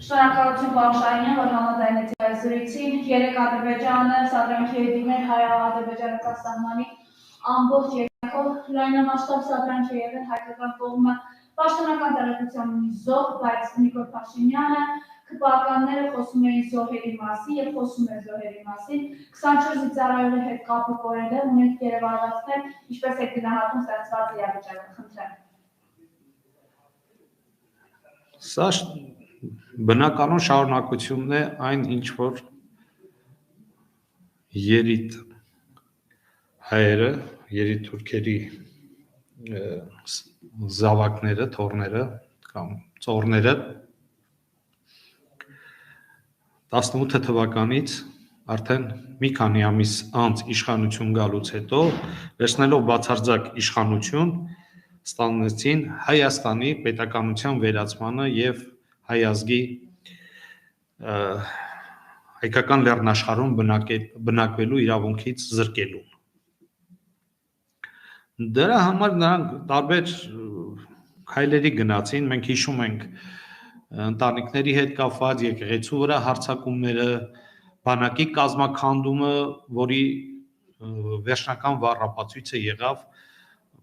Շնորհակալություն պարոն Շահինյան, որ համաձայնեցիք այս զրույցին։ Երեք Ադրբեջանը, Սադրանքի հետիներ, հայ-ադրբեջանական սահմանի ամբողջ երկայնքով լայնամասշտաբ սադրանք է եղել հայկական կողմը պաշտոնական տեղեկությամբ ունի զոհ, բայց Նիկոլ Փաշինյանը քպականները խոսում էին զոհերի մասին եւ խոսում է զոհերի մասին 24 ծառայողի հետ կապը կորել է, ունենք երևակայել, ինչպես է գնահատում ստեղծված իրավիճակը, խնդրեմ։ Սա բնականon շարունակությունն է այն ինչ որ երիտ հայերը, երիտ թուրքերի զավակները, թորները կամ ծորները 18 թվականից արդեն մի քանի ամիս անց իշխանություն գալուց հետո վերցնելով բացարձակ իշխանություն ստանեցին Հայաստանի պետականության վերացմանը եւ հայ ազգի հայկական լեռնաշխարհում բնակվելու իրավունքից զրկելու Դրա համար նրանք տարբեր քայլերի գնացին, մենք հիշում ենք ընտանիքների հետ կապված եկեղեցու վրա հարձակումները, բանակի կազմաքանդումը, որի վերջնական վառապացույցը եղավ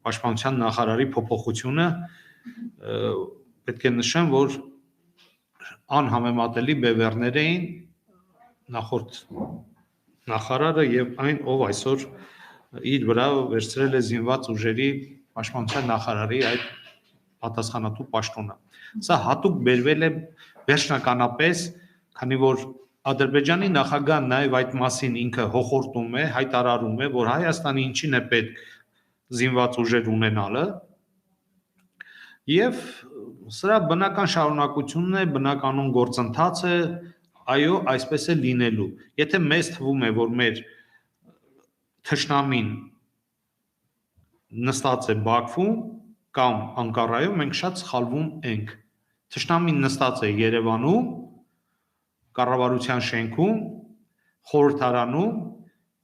Պաշտպանության նախարարի փոփոխությունը, պետք է նշեմ, որ անհամեմատելի բևեռներ էին նախորդ նախարարը եւ այն, ով այսօր իր վրա վերցրել է զինված ուժերի պաշտպանության նախարարի այդ պատասխանատու պաշտոնը։ Սա հատուկ բերվել է վերջնականապես, քանի որ Ադրբեջանի նախագահն նաև այդ մասին ինքը հոխորտում է, հայտարարում է, որ Հայաստանի ինչին է պետք զինված ուժեր ունենալը, եւ սրա բնական շարունակությունն է, բնականon գործընթաց է, այո, այսպես է լինելու։ Եթե մեզ թվում է, որ մեր թշնամին նստած է Բաքվում կամ Անկարայում, մենք շատ սխալվում ենք։ Թշնամին նստած է Երևանում, կառավարության շենքում, խորհրդարանում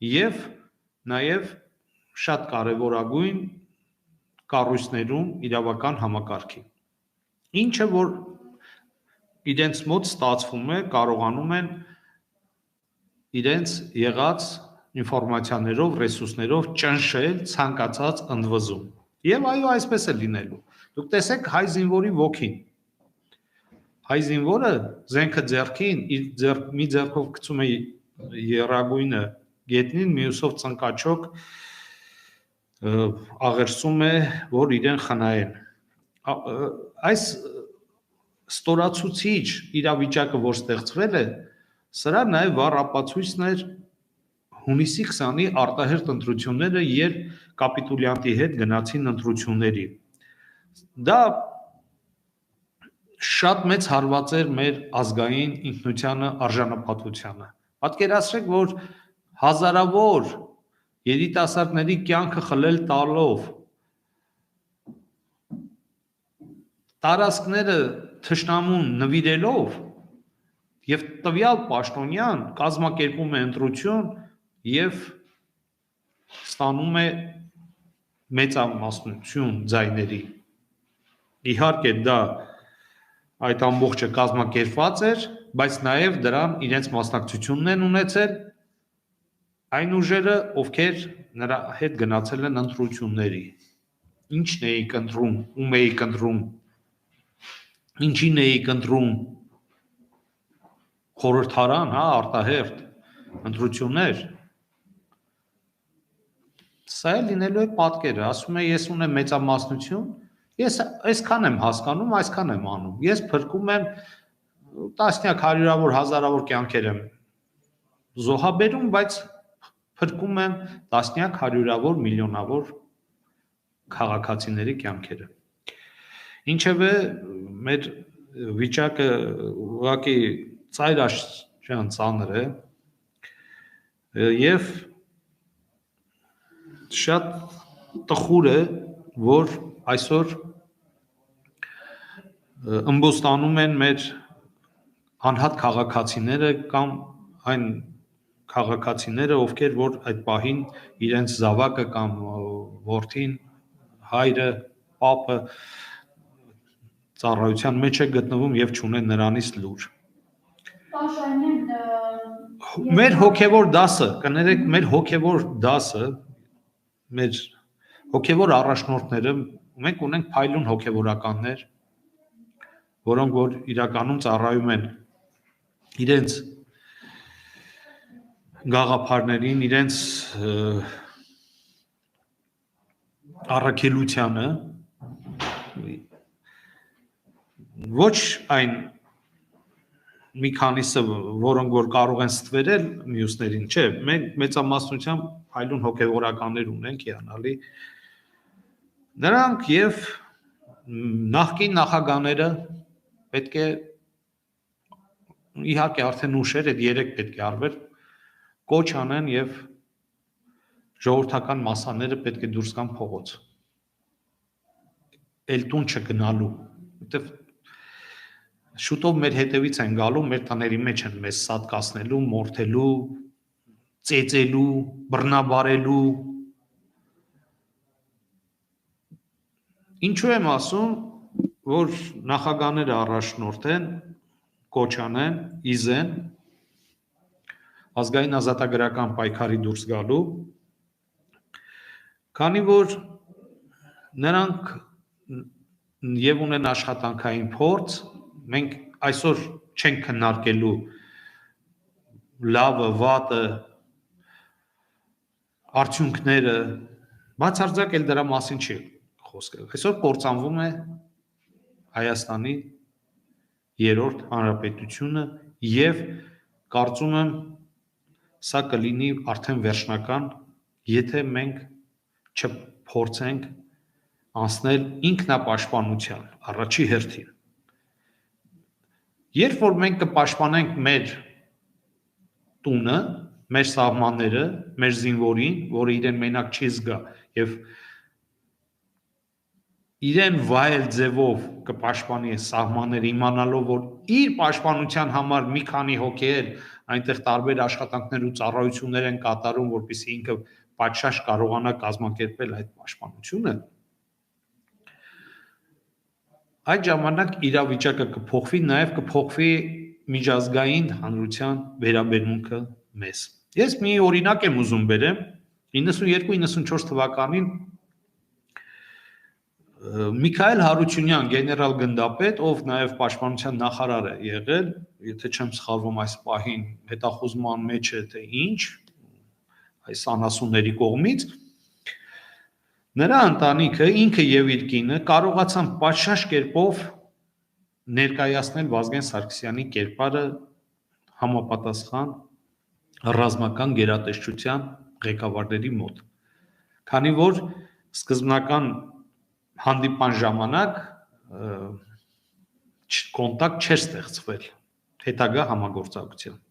եւ նաեւ շատ կարեւորագույն կառույցներում իրավական համակարգի։ Ինչը որ իրենց մոտ ստացվում է, կարողանում են իրենց եղած ինֆորմացիաներով, ռեսուրսներով ճնշել ցանկացած ընդվզում։ Եվ այո, այսպես է լինելու։ Դուք տեսեք հայ զինվորի ոգին։ Հայ զինվորը զենքը ձեռքին, մի ձեռքով գցում է եռագույնը գետնին, մյուսով ծնկաչոք աղերսում է, որ իրեն խնայեն։ Այս ստորացուցիչ իրավիճակը, որ ստեղծվել է, սրա նաև վառ ապացույցն էր հունիսի 20-ի արտահերթ ընտրությունները, երբ կապիտուլյանտի հետ գնացին ընտրությունների։ Դա շատ մեծ հարված էր մեր ազգային ինքնությանը, արժանապատվությանը։ Պատկերացրեք, որ հազարավոր երիտասարդների կյանքը խլել տալով, տարածքները թշնամուն նվիրելով եւ տվյալ պաշտոնյան կազմակերպում է ընտրություն եւ ստանում է մեծամասնություն ձայների։ Իհարկե դա այդ ամբողջը կազմակերպված էր, բայց նաև դրան իրենց մասնակցությունն են ունեցել այն ուժերը, ովքեր նրա հետ գնացել են ընտրությունների։ Ինչն էիք ընտրում, ում էիք ընտրում, ինչին էիք ընտրում, խորհրդարան, հա, արտահերթ ընտրություններ։ Սա է լինելու է պատկերը, ասում է ես ունեմ մեծամասնություն, ես այսքան եմ հասկանում, այսքան եմ անում։ Ես փրկում եմ տասնյակ, հարյուրավոր, հազարավոր կյանքեր եմ զոհաբերում, բայց փրկում եմ տասնյակ, հարյուրավոր, միլիոնավոր քաղաքացիների կյանքերը։ Ինչևէ, մեր վիճակը ուղղակի ծայրաշրջան ծանր է եւ շատ տխուր է, որ այսօր ըմբոստանում են մեր անհատ քաղաքացիները կամ այն քաղաքացիները, ովքեր որ այդ պահին իրենց զավակը կամ որդին, հայրը, պապը ծառայության մեջ է գտնվում եւ չունեն նրանից լուր։ Պաշարին Մեր հոգևոր դասը, կներեք, մեր հոգևոր դասը, մեր հոգևոր առաջնորդները, մենք ունենք փայլուն հոգևորականներ, որոնք որ իրականում ծառայում են իրենց գաղափարներին, իրենց առաքելությանը, ոչ այն մի քանիսը, որոնք որ կարող են ստվերել մյուսներին, չէ, մենք մեծամասնությամբ փայլուն հոգևորականներ ունենք, հիանալի։ Նրանք եւ նախկին նախագաները պետք է իհարկե արդեն ուշ էր, այդ 3 պետք է արվեր, կոչ անեն եւ ժողովրդական մասաները պետք է դուրս գան փողոց։ Էլ տուն չգնալու, որտեվ շուտով մեր հետևից են գալու, մեր տների մեջ են մեզ սատկացնելու, մորթելու, ծեծելու, բռնաբարելու։ Ինչու եմ ասում, որ նախագաները առաջնորդեն, կոչ անեն, իզեն ազգային ազատագրական պայքարի դուրս գալու, քանի որ նրանք եւ ունեն աշխատանքային փորձ, մենք այսօր չենք քննարկելու լավը, վատը, արդյունքները, բացարձակ էլ դրա մասին չի խոսքը։ Այսօր կործանվում է Հայաստանի 3-րդ հանրապետությունը եւ կարծում եմ սա կլինի արդեն վերջնական, եթե մենք չփորձենք անցնել ինքնապաշտպանության առաջի հերթին։ Երբ որ մենք կպաշտպանենք մեր տունը, մեր սահմանները, մեր զինվորին, որը իրեն մենակ չի զգա եւ իրեն վայել ձևով կպաշտպանի սահմանները, իմանալով որ իր պաշտպանության համար մի քանի հոգի այնտեղ տարբեր աշխատանքներ ու ծառայություններ են կատարում, որպեսզի ինքը պատշաճ կարողանա կազմակերպել այդ պաշտպանությունը, այդ ժամանակ իրավիճակը կփոխվի, նաև կփոխվի միջազգային հանրության վերաբերմունքը մեզ։ Ես մի օրինակ եմ ուզում բերեմ, 92-94 թվականին Միքայել Հարությունյան, գեներալ գնդապետ, ով նաև պաշտպանության նախարար է եղել, եթե չեմ սխալվում այս պահին հետախուզման մեջ է, թե ինչ, այս անասունների կողմից, նրա ընտանիքը, ինքը եւ իր կինը կարողացան պատշաճ կերպով ներկայացնել Վազգեն Սարգսյանի կերպարը համապատասխան ռազմական գերատեսչության ղեկավարների մոտ։ Քանի որ սկզբնական հանդիպան ժամանակ կոնտակտ չէր ստեղծվել հետագա համագործակցության։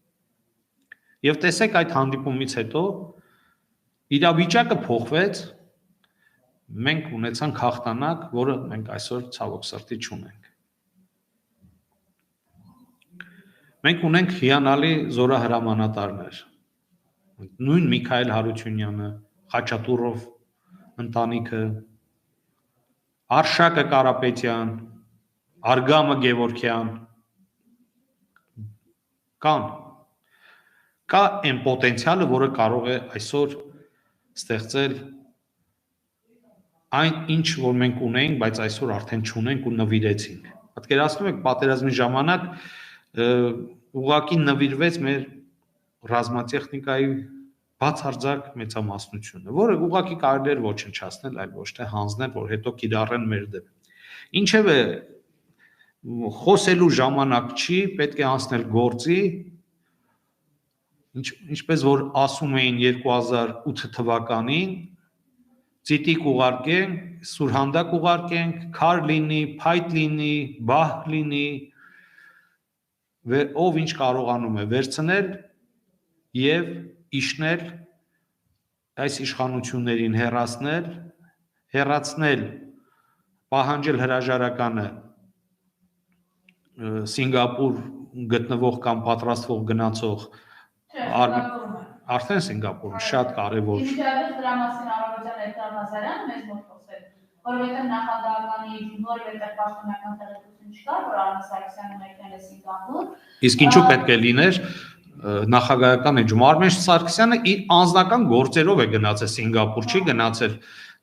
Եվ տեսեք այդ հանդիպումից հետո իրավիճակը փոխվեց, մենք ունեցանք հաղթանակ, որը մենք այսօր ցավոք սրտի չունենք։ Մենք ունենք հիանալի զորահրամանատարներ, նույն Միքայել Հարությունյանը, Խաչատուրով ընտանիքը, Արշակը Կարապետյան, Արգամը Գևորգյան կան, կա այն պոտենցիալը, որը կարող է այսօր ստեղծել այն ինչ, որ մենք ունենք, բայց այսօր արդեն չունենք ու նվիրեցինք։ Պատկերացնում եք, պատերազմի ժամանակ ուղղակի նվիրվեց մեր ռազմատեխնիկայի բացարձակ մեծամասնությունը, որը ուղղակի կարելի էր ոչնչացնել, այլ ոչ թե հանձնել, որ հետո կիրառեն մեր դեմ։ Ինչևէ, խոսելու ժամանակ չի, պետք է անցնել գործի, ինչպես որ ասում էին 2008 թվականին, ծիտիկ ուղարկենք, սուրհանդակ ուղարկենք, քար լինի, փայտ լինի, բահ լինի, ով ինչ կարողանում է վերցնել եւ իջնել այս իշխանություններին հեռացնել, պահանջել հրաժարականը Սինգապուր գտնվող կամ պատրաստվող գնացող արդեն Սինգապուրում շատ կարևոր։ Ինչպես դրա մասին Արարողյան Էրթան Նազարյանը մեզ մոտ խոսել, որովհետև նախագահականի որևէ պաշտոնական տեղեկություն չկար, որ Արմեն Սարգսյանը մեկնել է Սինգապուր։ Իսկ ինչու պետք է լիներ նախագահական էջում Արմեն Սարգսյանը իր անձնական գործերով է գնացել Սինգապուր, չի գնացել,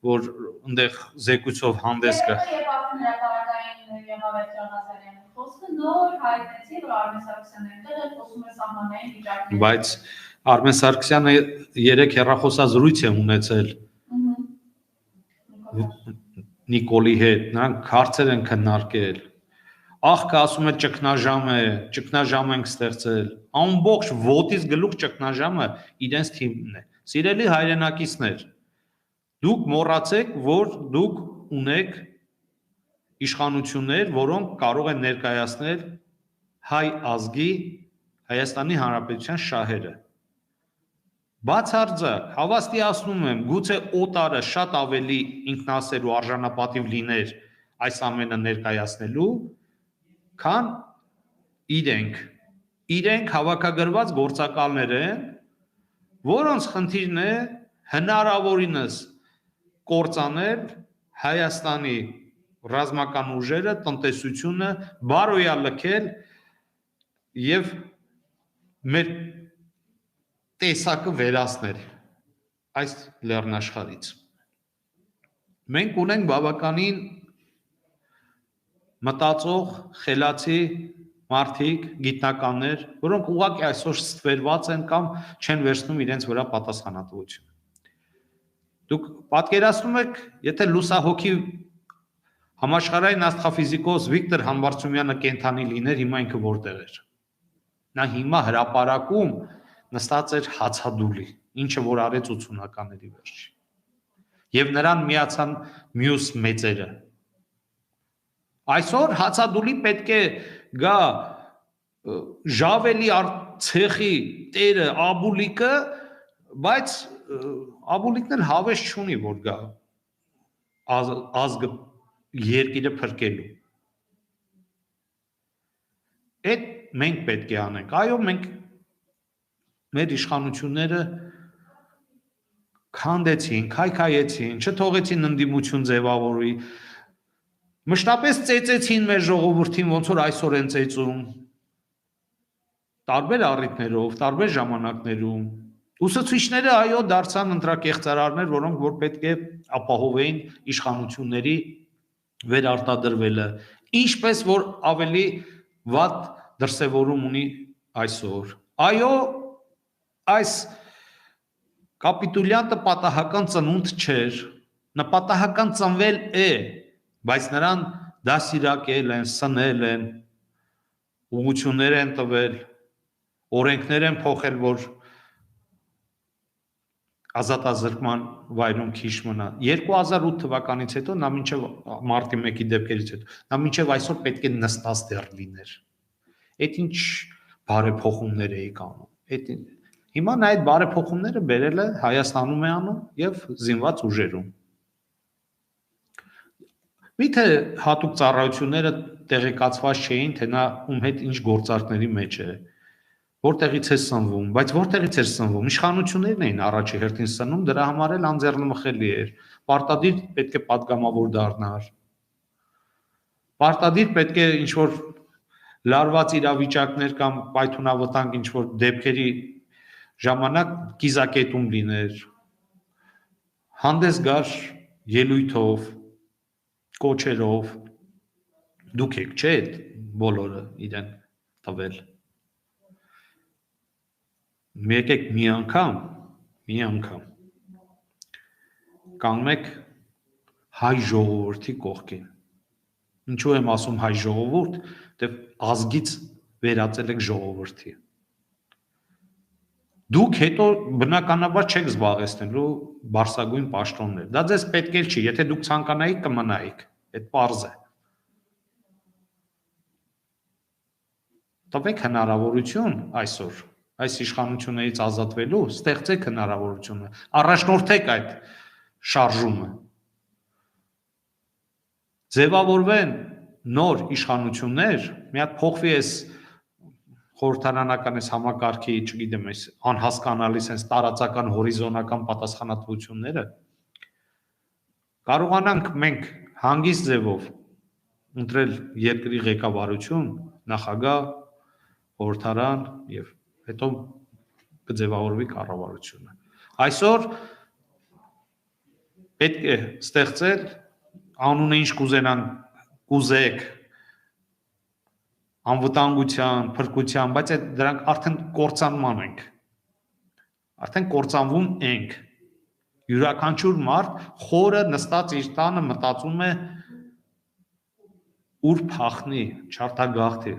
որ այնտեղ զեկույցով հանդես գա։ Երբ արդեն հրապարակային եղավ այդ Ղազարյանի խոսքը, նոր հայտնեցի, որ Արմեն Սարգսյանը այնտեղ է խոսում է սահմանային վիճակների։ Բայց Արմեն Սարգսյանը 3 հեռախոսազրույց է ունեցել Նիկոլի հետ, նրանք հարցեր են քննարկել։ Աղքը ասում է ճգնաժամ ենք ստեղծել։ Ամբողջ ոտից գլուխ ճգնաժամը իրենց թիմն է։ Սիրելի հայրենակիցներ, դուք մոռացեք, որ դուք ունեք իշխանություններ, որոնք կարող են ներկայացնել հայ ազգի Հայաստանի Հանրապետության շահերը։ Բացարձակ հավաստիացնում եմ, գուցե օտարը շատ ավելի ինքնասեր ու արժանապատիվ լիներ այս ամենը ներկայացնելու, քան իրենք հավաքագրված գործակալներ են, որոնց խնդիրն է հնարավորինս կործանել Հայաստանի ռազմական ուժերը, տնտեսությունը, բարոյա լքել եւ մեր տեսակը վերացնել այս լեռնաշխարհից։ Մենք ունենք բավականին մտածող, խելացի մարդիկ, գիտնականներ, որոնք ուղղակի այսօր ստվերված են կամ չեն վերցնում իրենց վրա պատասխանատվություն։ Դուք պատկերացնում եք, եթե լուսահոգի համաշխարհային աստղաֆիզիկոս Վիկտոր Համբարձումյանը կենթանի լիներ, հիմա ինքը որտեղ էր։ Նա հիմա հրապարակում նստած էր հացադուլի, ինչը որ արեց 80-ականների վերջին։ Եվ նրան միացան մյուս մեծերը։ Այսօր հացադուլի պետք է գա ժավելի ցեխի տերը Աբուլիկը, բայց Աբուլիկն էլ հավես չունի, որ գա ազգը երկիրը փրկելու։ Այդ մենք պետք է անենք։ Այո, մենք մեր իշխանությունները քանդեցին, քայքայեցին, չթողեցին ընդդիմություն ձևավորի, մշտապես ծեծեցին մեր ժողովրդին, ոնց որ այսօր են ծեծում, տարբեր առիթներով, տարբեր ժամանակներում։ Ուսուցիչները այո դարձան ընտրակեղծարարներ, որոնք որ պետք է ապահովեին իշխանությունների վերարտադրվելը, ինչպես որ ավելի վատ դրսևորում ունի այսօր։ Այո, այս կապիտուլյանտը պատահական ծնունդ չէր, նպատահական ծնվել է, բայց նրան դասիրակել են, սնել են, ուղղություններ են տվել, օրենքներ են փոխել, որ ազատազրկման վայրում քիչ մնա։ 2008 թվականից հետո նա մինչև մարտի 1-ի դեպքերից հետո նա մինչև այսօր պետք է նստած դեռ լիներ։ Այդ ինչ բարեփոխումներ էի անում։ Հիմա նա այդ բարեփոխումները բերել է Հայաստանում է անում եւ զինված ուժերում։ Միթե հատուկ ծառայությունները տեղեկացված չէին, թե նա ում հետ ինչ գործարքների մեջ է, որտեղից է սնվում, բայց որտեղից էր սնվում, իշխանություններն էին առաջի հերթին սնում, դրա համար էլ անձեռնմխելի էր։ Պարտադիր պետք է պատգամավոր դառնար։ Պարտադիր պետք է ինչ-որ լարված իրավիճակներ կամ պայթունավտանգ ինչ-որ դեպքերի ժամանակ կիզակետում լիներ, հանդես գար ելույթով, կոչերով, դուք եք, չէ՞, բոլորը իրեն տվել։ Եկեք մի անգամ կանգնեք հայ ժողովրդի կողքին։ Ինչու եմ ասում հայ ժողովուրդ, դեռ ազգից վերածել եք ժողովրդի։ Դուք հետո բնականաբար չեք զբաղեցնելու բարձրագույն պաշտոններ։ Դա ձեզ պետք էլ չի, եթե դուք ցանկանայիք կմնայիք, այդ պարզ է։ Տվեք հնարավորություն այսօր այս իշխանություններից ազատվելու, ստեղծեք հնարավորությունը, առաջնորդեք այդ շարժումը։ Ձևավորվեն նոր իշխանություններ, մի հատ փոխվի էս խորհրդարանական էս համակարգի, չգիտեմ, էս անհասկանալի sense տարածական հորիզոնական պատասխանատվությունները, կարողանանք մենք հանգիստ ձևով ընտրել երկրի ղեկավարություն, նախագահ, խորհրդարան եւ հետո կձևավորվի կառավարությունը։ Այսօր պետք է ստեղծել անունը ինչ կուզեք անվտանգության, փրկության, բայց այդ դրանք արդեն կործանման ենք։ Արդեն կործանվում ենք։ Յուրաքանչյուր մարդ խորը նստած իր տանը մտածում է ուր փախնի, չարտագաղթի։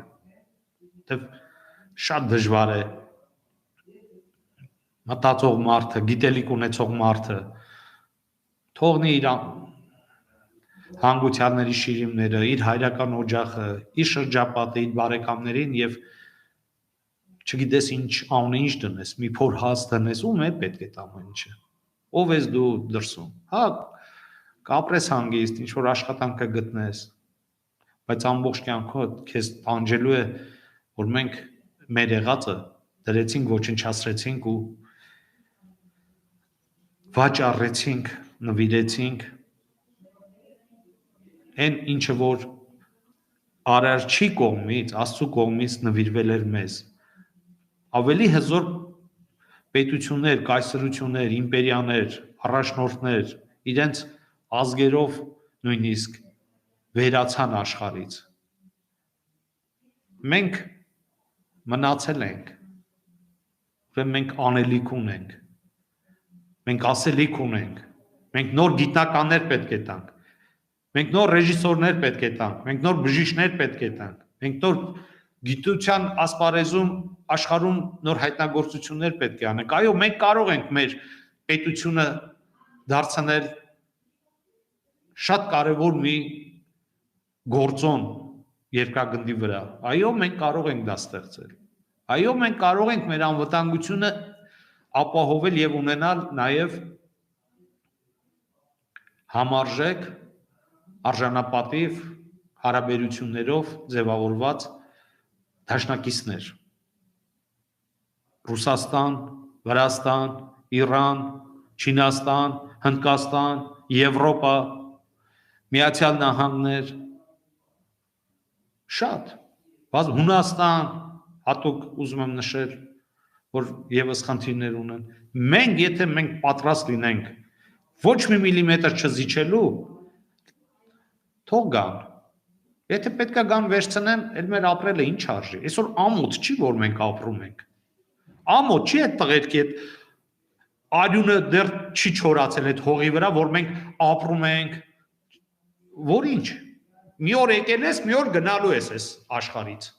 Դե շատ դժվար է մտածող մարդը, գիտելիք ունեցող մարդը թողնի իր հանգուցյալների շիրիմները, իր հայրական օջախը, իր շրջապատը, իր բարեկամներին եւ չգիտես ինչ անունը ինչ դնես, մի փոր հաց դնես, ում է պետք է ամեն ինչը։ Ով ես դու դրսում։ Հա, կապրես հանգիստ, ինչ որ աշխատանք կգտնես, բայց ամբողջ կյանքով քեզ տանջելու է, որ մենք մեր եղածը դրեցինք, ոչնչացրեցինք ու վաճառեցինք, նվիրեցինք այն ինչը որ արարչի կողմից, Աստծո կողմից նվիրվել էր մեզ։ Ավելի հզոր պետություններ, կայսրություններ, իմպերիաներ, առաջնորդներ իրենց ազգերով նույնիսկ վերացան աշխարհից։ Մենք մնացել ենք, ուրեմն մենք անելիք ունենք, մենք ասելիք ունենք, մենք նոր գիտնականներ պետք է տանք, մենք նոր ռեժիսորներ պետք է տանք, մենք նոր բժիշկներ պետք է տանք, մենք նոր գիտության ասպարեզում աշխարհում նոր հայտնագործություններ պետք է անենք։ Այո, մենք կարող ենք մեր պետությունը դարձնել շատ կարևոր մի գործոն երկրագնդի վրա։ Այո, մենք կարող ենք դա ստեղծել։ Այո, մենք կարող ենք մեր անվտանգությունը ապահովել եւ ունենալ նաեւ համարժեք արժանապատիվ հարաբերություններով ձևավորված դաշնակիցներ։ Ռուսաստան, Վրաստան, Իրան, Չինաստան, Հնդկաստան, Եվրոպա, Միացյալ Նահանգներ, շատ, բայց Հունաստան, հատուկ ուզում եմ նշել, որ եւս խնդիրներ ունեն։ Մենք, եթե մենք պատրաստ լինենք ոչ մի միլիմետր չզիջելու, թող գան։ Եթե պետքա գան վերցնեն, էլ մեր ապրելը ինչ արժի։ Այսօր ամոթ չի, որ մենք ապրում ենք։ Ամոթ չի այդ տղերքի այդ արյունը դեռ չի չորացել այդ հողի վրա, որ մենք ապրում ենք։ Որ ինչ։ Մի օր եկել ես, մի օր գնալու ես այս աշխարհից։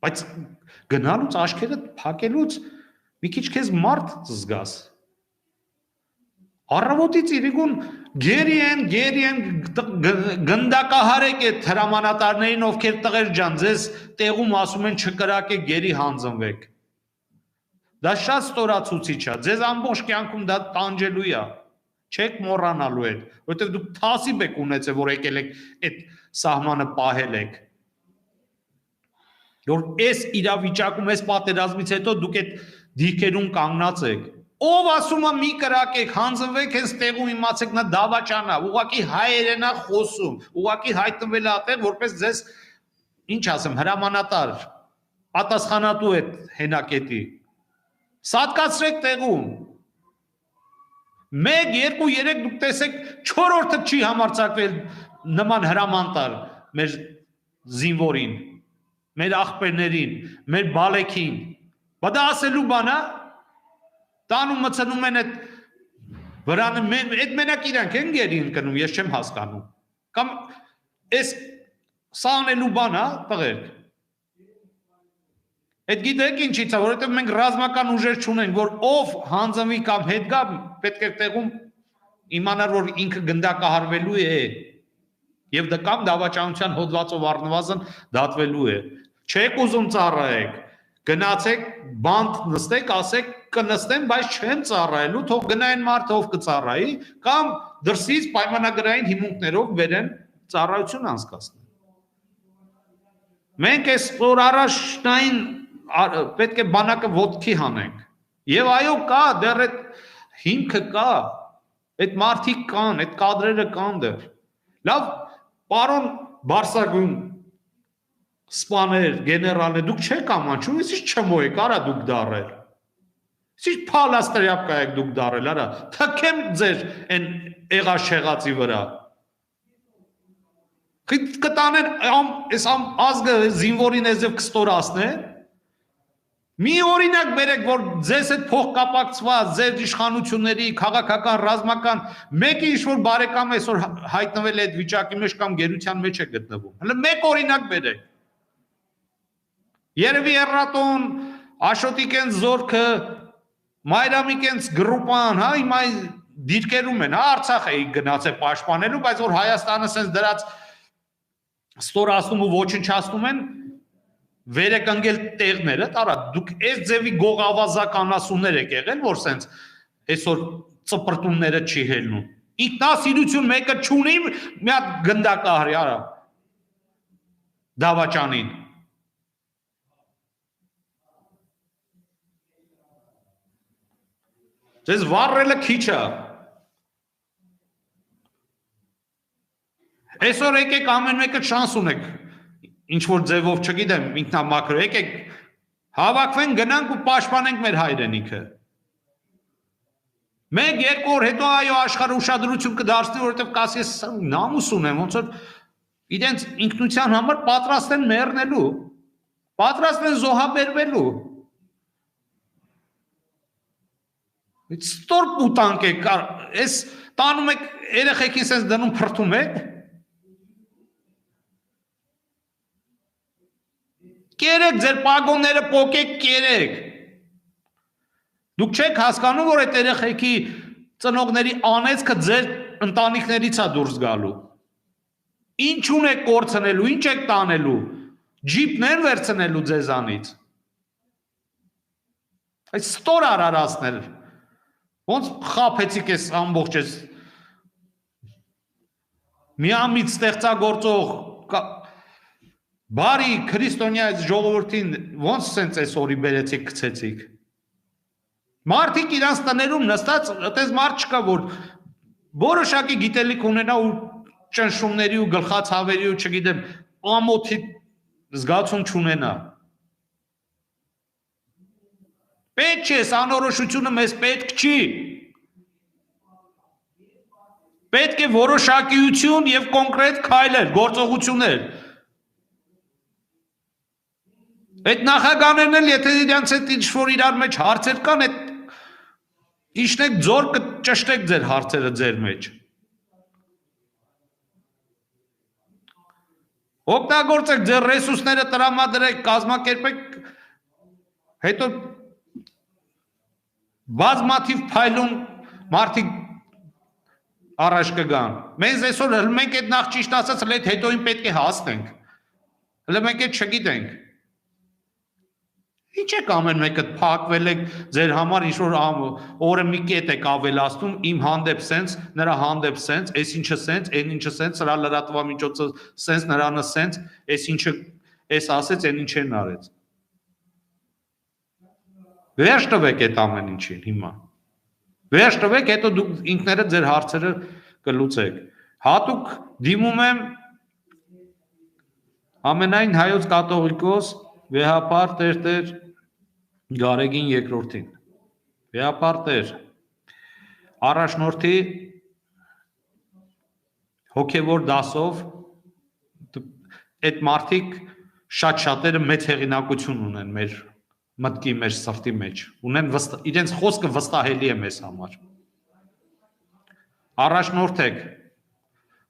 Բայց գնալուց աչքերը փակելուց մի քիչ քեզ մարդ զգաս։ Առավոտից իրիկուն գերի են գնդակահարեք այդ հրամանատարներին, ովքեր տղեր ջան, ձեզ տեղում ասում են չկրակեք, գերի հանձնվեք։ Դա շատ ստորացուցիչ է, ձեզ ամբողջ կյանքում դա տանջելու է, չեք մոռանալու այդ, որովհետև դուք թասիբ եք ունեցել, որ եկել եք այդ սահմանը պահել եք։ Որ այս իրավիճակում, այս պատերազմից հետո դուք այդ դիրքերում կանգնած եք։ Ով ասում է մի կրակեք, հանձնվեք, հենց տեղում իմացեք նա դավաճանա, ուղղակի հայերեն է խոսում, ուղղակի հայտնվել է այդտեղ, որպես ձեզ ինչ ասեմ, հրամանատար, պատասխանատու այդ հենակետի։ Սատկացրեք տեղում։ 1, 2, 3 դուք տեսեք 4-րդը չի համարձակվել նման հրամանտար մեր զինվորին, մեր աղբերներին, մեր բալեքին։ Բա դա ասելու բան է։ Տանում մցնում են այդ վրանը, այդ մենակ իրանք են գերի ընկնում, ես չեմ հասկանում։ Կամ այս սա անելու բան է, տղերք։ Այդ գիտեք ինչից է, որովհետև մենք ռազմական ուժեր չունենք, որ ով հանձնվի կամ հետ գա, պետք է տեղում իմանար, որ ինքը գնդակահարվելու է եւ դա կամ դավաճանության հոդվածով առնվազն դատվելու է։ Չեք ուզում ծառայեք, գնացեք, բանտ նստեք, ասեք կնստեմ, բայց չեմ ծառայելու, թող գնային մարդը ով կծառայի, կամ դրսից պայմանագրային հիմունքներով վերեն ծառայություն անցկացնեն։ Մենք այս օր առաջնային պետք է բանակը ոտքի հանենք։ Եվ այո կա, դեռ այդ հիմքը կա, Այդ մարդիկ կան, այդ կադրերը կան դեռ։ Լավ, պարոն Բարսագույն սպաներ, գեներալներ, դուք չեք ամանչում, իսկ չմոյեք, արա դուք դարել։ Իսկ փալաստրիապ կայեք դուք դարել, արա, թքեմ ձեր այն եղաշեղացի վրա։ Կտանեն այս ազգը զինվորին եզև կստորացնեն։ Մի օրինակ բերեք, որ ձեզ հետ փոխկապակցված, ձեր իշխանությունների, քաղաքական, ռազմական, մեկը ինչ-որ բարեկամ այսօր հայտնվել է այդ վիճակի մեջ կամ գերության մեջ է գտնվում։ Հələ մեկ օրինակ բերեք։ Երևի Էռատոն, Աշոտիկենց զորքը, Մայրամիկենց գրուպան, հա, հիմա դիրքերում են, հա, Արցախ էի գնացել պաշտպանելու, բայց որ Հայաստանը sense դրած ստորացնում ու ոչնչացնում են, վերեկանգել տեղները, տարա, դուք այս ձևի գողավազականասուններ եք եղել, որ սենց այսօր ծպրտումները չի հելնում։ Ինքնասիրություն մեկը չունի, մի հատ գնդակահարի, արա, դավաճանին։ Ձեզ վառելը քիչ է։ Այսօր եկեք ամեն մեկը շանս ունեք, ինչ-որ ձևով չգիտեմ, ինքնամաքրո, եկեք հավաքվենք, գնանք ու պաշտպանենք մեր հայրենիքը։ Մեկ-երկու օր հետո այո աշխարհը ուշադրություն կդարձնի, որովհետև կասի ես նամուս ունեմ, ոնց որ իրենց ինքնության համար պատրաստ են մեռնելու, պատրաստ են զոհաբերվելու։ Ստոր պուտանք եք, այս տանում եք երեխեքին սենց դնում փրթում եք։ Կերեք ձեր պագոնները պոկեք, կերեք։ Դուք չեք հասկանում, որ այդ երեխեքի ծնողների անեծքը ձեր ընտանիքներից է դուրս գալու։ Ինչ ունեք կորցնելու, ինչ եք տանելու, ջիպներ վերցնելու ձեզանից։ Այդ ստոր արարածներ, ոնց խափեցիք ես ամբողջ ես միամիտ ստեղծագործող բարի քրիստոնյա ժողովրդին ոնց սենց այս օրի բերեցիք գցեցիք։ Մարդիկ իրանց տներում նստած, այդպես մարդ չկա, որ որոշակի գիտելիք ունենա ու ճնշումների ու գլխացավերի ու չգիտեմ, ամոթի զգացում չունենա։ Պետք չէ, անորոշությունը մեզ պետք չի։ Պետք է որոշակիություն եւ կոնկրետ քայլեր, գործողություններ։ Այդ նախագաներն էլ, եթե իրանց հետ ինչ-որ իրար մեջ հարցեր կան, այդ իշնեք ձոր կճշտեք ձեր հարցերը ձեր մեջ։ Օգտագործեք ձեր ռեսուրսները տրամադրեք, կազմակերպեք, հետո բազմաթիվ փայլուն մարդիկ առաջ կգան։ Մենք այսօր մենք այդ նախ ճիշտ ասած այդ հետոին պետք է հասնենք։ Հələ մենք այդ չգիտենք։ Ինչ եք ամեն մեկը փակվել եք ձեր համար ինչ-որ օրը մի կետ եք ավելացնում, իմ հանդեպ սենց, նրա հանդեպ սենց, այս ինչը սենց, այն ինչը սենց, սրա լրատվամիջոցը սենց, նրանը սենց, այս ինչը այս ասեց, այն ինչ են արեց։ Վերջ տվեք այդ ամեն ինչին հիմա։ Վերջ տվեք, հետո դուք ինքներդ ձեր հարցերը կլուծեք։ Հատուկ դիմում եմ ամենայն հայոց կաթողիկոս վեհապար Տեր Գարեգին երկրորդին, վեհապար Տեր, առաջնորդի հոգևոր դասով, այդ մարդիկ շատ-շատերը մեծ հեղինակություն ունեն մեր մտքի մեր սրտի մեջ, ունեն իրենց խոսքը վստահելի է մեզ համար։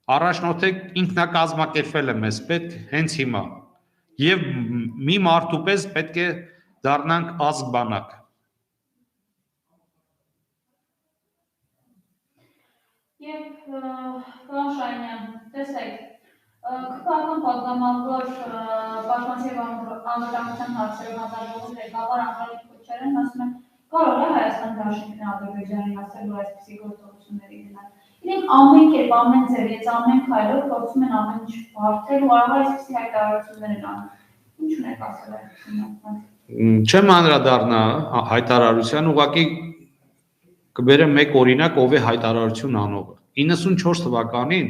Առաջնորդեք ինքնակազմակերպվել է մեզ պետք հենց հիմա եւ մի մարդու պես պետք է դառնանք ազգ բանակ։ Եվ պարոն Շահինյան, տեսեք, քրթական պատգամավոր պաշտպանության եւ անվտանգության հարցերով հանձնաժողովի ղեկավար Անդրանիկ Քոչարյանն ասում է, կարող է Հայաստան Դաշինքն Ադրբեջանին ասել, որ այսպիսի գործողությունների գնալ։ Իրենք ամեն կերպ, ամեն ձևից, ամեն քայլով փորձում են ամեն ինչ բարթել ու արագ այսպիսի հայտարարություններ են անում։ Ինչ ունեք ասել այդ։ Չեմ անդրադառնա հայտարարության, ուղղակի կբերեմ մեկ օրինակ, ով է հայտարարություն անողը։ 94 թվականին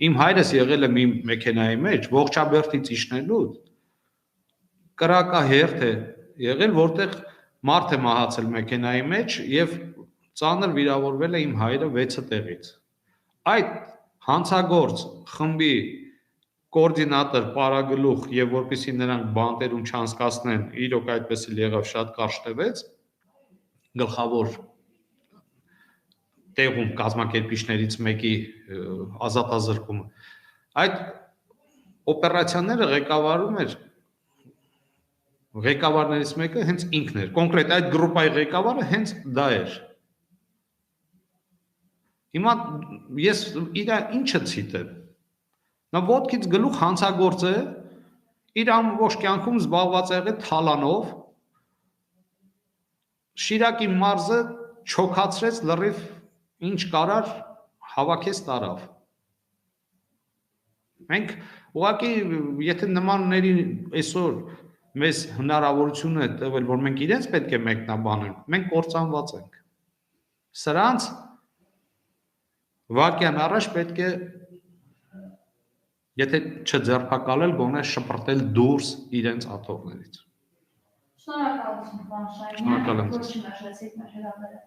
իմ հայրս եղել է մի մեքենայի մեջ, ողջաբերդից իջնելու կրակահերթ է եղել, որտեղ մարդ է մահացել մեքենայի մեջ եւ ծանր վիրավորվել է իմ հայրը 6 տեղից։ Այդ հանցագործ խմբի կոորդինատոր Պարագլուխ եւ որպեսզի նրանք բանտերում չանցկացնեն, իրոք այդպես էլ եղավ, շատ կարճ տևեց գլխավոր տեղում կազմակերպիչներից մեկի ազատազրկումը։ Այդ օպերացիաները ղեկավարներից մեկը հենց ինքն էր, կոնկրետ այդ գրուպայի ղեկավարը հենց դա էր։ Հիմա ես իր ինչը ցիտեմ։ Նա ոտքից գլուխ հանցագործ է, իր ամբողջ կյանքում զբաղված է եղել թալանով, Շիրակի մարզը չոքացրեց լրիվ ինչ կարար հավաքեց տարավ։ Մենք ուղղակի եթե նմանների այսօր մեզ հնարավորություն է տվել, որ մենք իրենց պետք է մեկնաբանենք, մենք կործանված ենք։ Սրանց վարկյան առաջ պետք է եթե չձերբակալել, գոնե շպրտել դուրս իրենց աթոռներից։ Շնորհակալություն, պարոն Շահինյան, որ չմերժեցիք մեր հրավերը։